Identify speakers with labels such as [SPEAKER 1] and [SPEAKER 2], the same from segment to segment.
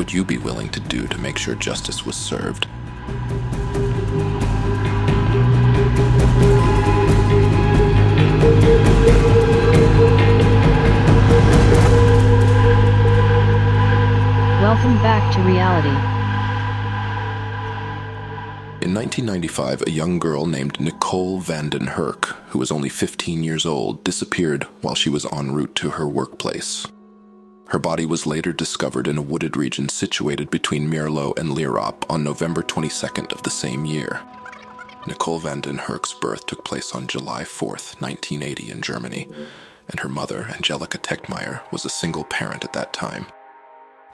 [SPEAKER 1] would you be willing to do to make sure justice was served?
[SPEAKER 2] Welcome back to reality.
[SPEAKER 1] In 1995, a young girl named Nicole Van Den Hurk, who was only 15 years old, disappeared while she was en route to her workplace. Her body was later discovered in a wooded region situated between Mierlo and Lierop on November 22nd of the same year. Nicole Van Den Hurk's birth took place on July 4th, 1980 in Germany, and her mother, Angelica Techmeyer, was a single parent at that time.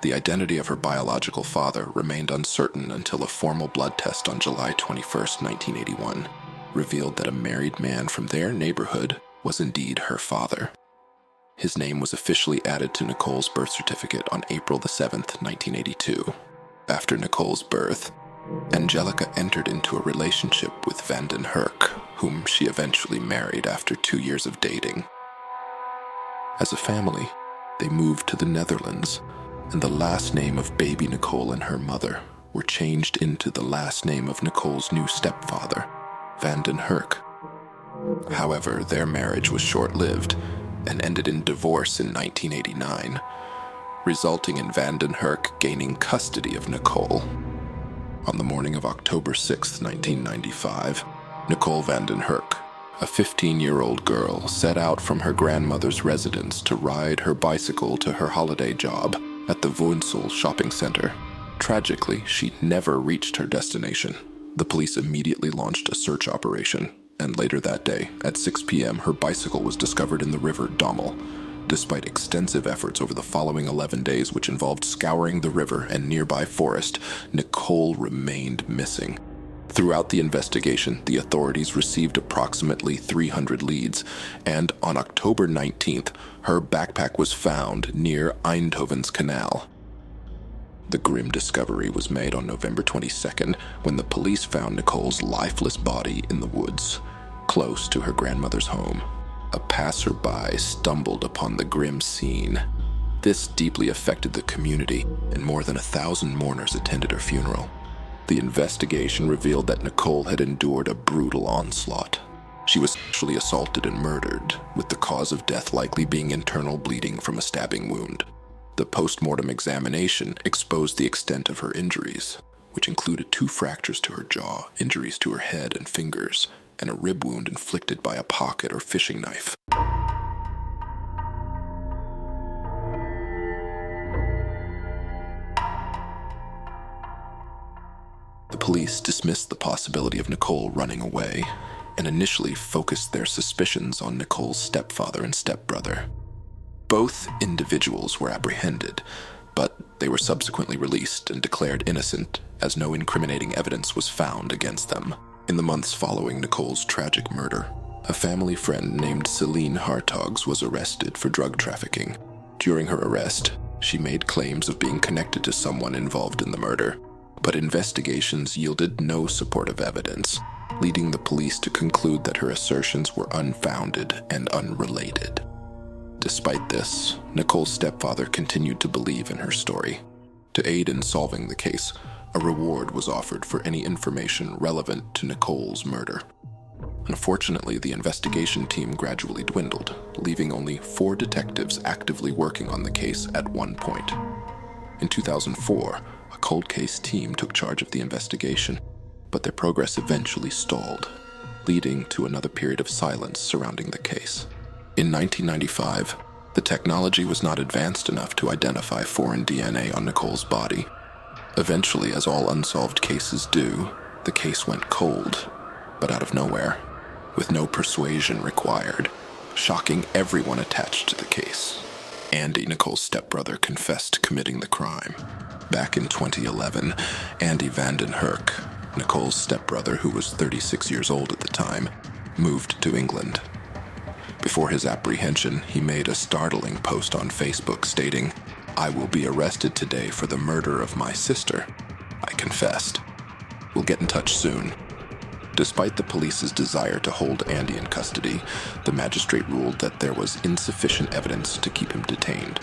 [SPEAKER 1] The identity of her biological father remained uncertain until a formal blood test on July 21st, 1981, revealed that a married man from their neighborhood was indeed her father. His name was officially added to Nicole's birth certificate on April 7th, 1982. After Nicole's birth, Angelica entered into a relationship with Van Den Hurk, whom she eventually married after 2 years of dating. As a family, they moved to the Netherlands, and the last name of baby Nicole and her mother were changed into the last name of Nicole's new stepfather, Van Den Hurk. However, their marriage was short-lived and ended in divorce in 1989, resulting in Van Den Hurk gaining custody of Nicole. On the morning of October 6, 1995, Nicole Van Den Hurk, a 15-year-old girl, set out from her grandmother's residence to ride her bicycle to her holiday job at the Woensel shopping center. Tragically, she never reached her destination. The police immediately launched a search operation, and later that day, at 6 p.m., her bicycle was discovered in the river Dommel. Despite extensive efforts over the following 11 days, which involved scouring the river and nearby forest, Nicole remained missing. Throughout the investigation, the authorities received approximately 300 leads, and on October 19th, her backpack was found near Eindhoven's canal. The grim discovery was made on November 22nd when the police found Nicole's lifeless body in the woods, close to her grandmother's home. A passerby stumbled upon the grim scene. This deeply affected the community, and more than 1,000 mourners attended her funeral. The investigation revealed that Nicole had endured a brutal onslaught. She was sexually assaulted and murdered, with the cause of death likely being internal bleeding from a stabbing wound. The post-mortem examination exposed the extent of her injuries, which included 2 fractures to her jaw, injuries to her head and fingers, and a rib wound inflicted by a pocket or fishing knife. The police dismissed the possibility of Nicole running away and initially focused their suspicions on Nicole's stepfather and stepbrother. Both individuals were apprehended, but they were subsequently released and declared innocent as no incriminating evidence was found against them. In the months following Nicole's tragic murder, a family friend named Celine Hartogs was arrested for drug trafficking. During her arrest, she made claims of being connected to someone involved in the murder, but investigations yielded no supportive evidence, leading the police to conclude that her assertions were unfounded and unrelated. Despite this, Nicole's stepfather continued to believe in her story. To aid in solving the case, a reward was offered for any information relevant to Nicole's murder. Unfortunately, the investigation team gradually dwindled, leaving only 4 detectives actively working on the case at one point. In 2004, a cold case team took charge of the investigation, but their progress eventually stalled, leading to another period of silence surrounding the case. In 1995, the technology was not advanced enough to identify foreign DNA on Nicole's body. Eventually, as all unsolved cases do, the case went cold, but out of nowhere, with no persuasion required, shocking everyone attached to the case. Andy, Nicole's stepbrother, confessed to committing the crime. Back in 2011, Andy Van Den Hurk, Nicole's stepbrother, who was 36 years old at the time, moved to England. Before his apprehension, he made a startling post on Facebook stating, "I will be arrested today for the murder of my sister. I confessed. We'll get in touch soon." Despite the police's desire to hold Andy in custody, the magistrate ruled that there was insufficient evidence to keep him detained.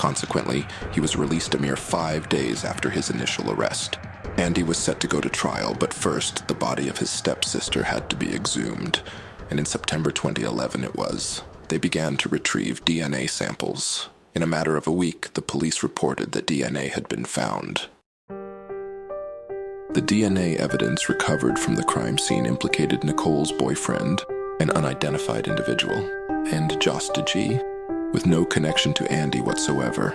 [SPEAKER 1] Consequently, he was released a mere 5 days after his initial arrest. Andy was set to go to trial, but first, the body of his stepsister had to be exhumed, and in September 2011 they began to retrieve DNA samples. In a matter of a week, the police reported that DNA had been found. The DNA evidence recovered from the crime scene implicated Nicole's boyfriend, an unidentified individual, and Josta G, with no connection to Andy whatsoever.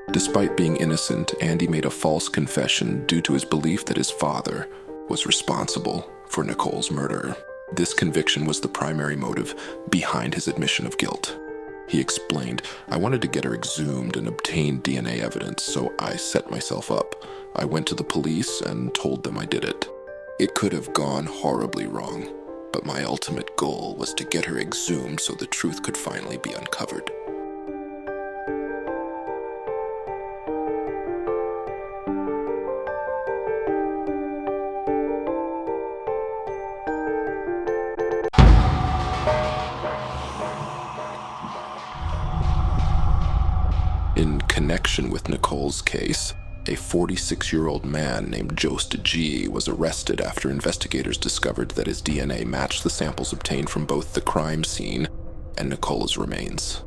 [SPEAKER 1] Despite being innocent, Andy made a false confession due to his belief that his father was responsible for Nicole's murder. This conviction was the primary motive behind his admission of guilt. He explained, "I wanted to get her exhumed and obtain DNA evidence, so I set myself up. I went to the police and told them I did it. It could have gone horribly wrong, but my ultimate goal was to get her exhumed so the truth could finally be uncovered." In connection with Nicole's case, a 46-year-old man named Josta G was arrested after investigators discovered that his DNA matched the samples obtained from both the crime scene and Nicole's remains.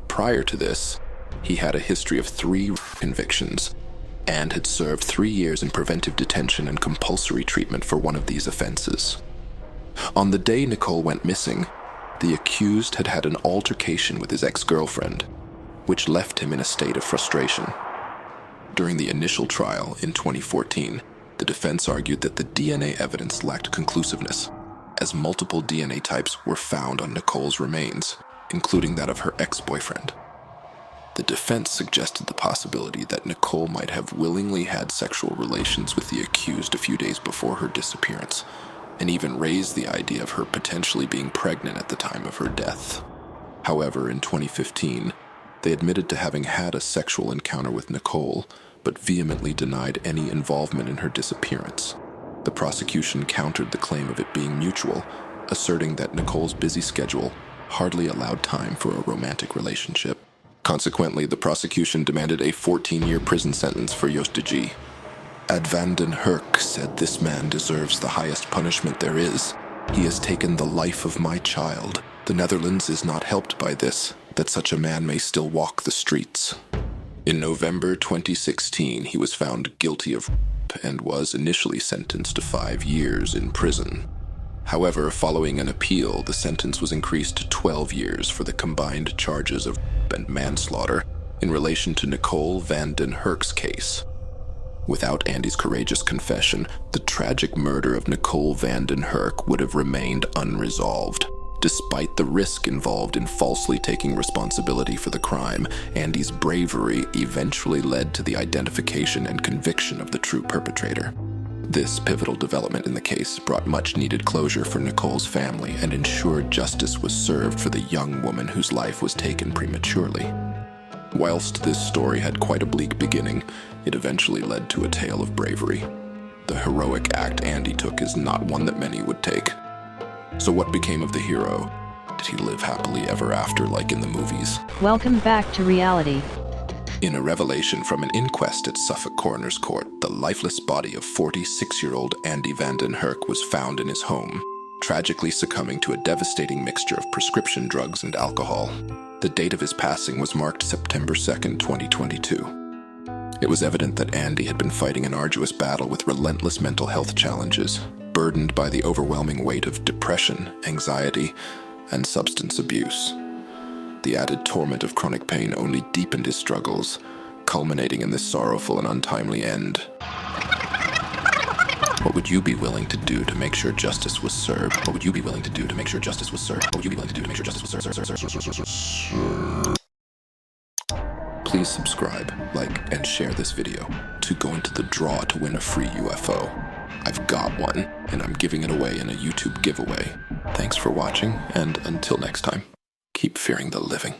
[SPEAKER 1] Prior to this, he had a history of 3 convictions and had served 3 years in preventive detention and compulsory treatment for one of these offenses. On the day Nicole went missing, the accused had had an altercation with his ex-girlfriend, which left him in a state of frustration. During the initial trial in 2014, the defense argued that the DNA evidence lacked conclusiveness, as multiple DNA types were found on Nicole's remains, including that of her ex-boyfriend. The defense suggested the possibility that Nicole might have willingly had sexual relations with the accused a few days before her disappearance, and even raised the idea of her potentially being pregnant at the time of her death. However, in 2015, they admitted to having had a sexual encounter with Nicole, but vehemently denied any involvement in her disappearance. The prosecution countered the claim of it being mutual, asserting that Nicole's busy schedule hardly allowed time for a romantic relationship. Consequently, the prosecution demanded a 14-year prison sentence for Josta G. Andy Van Den Hurk said, "This man deserves the highest punishment there is. He has taken the life of my child. The Netherlands is not helped by this, that such a man may still walk the streets." In November 2016, he was found guilty of rape and was initially sentenced to 5 years in prison. However, following an appeal, the sentence was increased to 12 years for the combined charges of rape and manslaughter in relation to Nicole Van Den Hurk's case. Without Andy's courageous confession, the tragic murder of Nicole Van Den Hurk would have remained unresolved. Despite the risk involved in falsely taking responsibility for the crime, Andy's bravery eventually led to the identification and conviction of the true perpetrator. This pivotal development in the case brought much-needed closure for Nicole's family and ensured justice was served for the young woman whose life was taken prematurely. Whilst this story had quite a bleak beginning, it eventually led to a tale of bravery. The heroic act Andy took is not one that many would take. So what became of the hero? Did he live happily ever after like in the movies?
[SPEAKER 2] Welcome back to reality.
[SPEAKER 1] In a revelation from an inquest at Suffolk Coroner's Court, the lifeless body of 46-year-old Andy Van Den Hurk was found in his home, tragically succumbing to a devastating mixture of prescription drugs and alcohol. The date of his passing was marked September 2nd, 2022. It was evident that Andy had been fighting an arduous battle with relentless mental health challenges, burdened by the overwhelming weight of depression, anxiety, and substance abuse. The added torment of chronic pain only deepened his struggles, culminating in this sorrowful and untimely end. What would you be willing to do to make sure justice was served? What would you be willing to do to make sure justice was served? What would you be willing to do to make sure justice was served? Please subscribe, like, and share this video to go into the draw to win a free UFO. I've got one, and I'm giving it away in a YouTube giveaway. Thanks for watching, and until next time, keep fearing the living.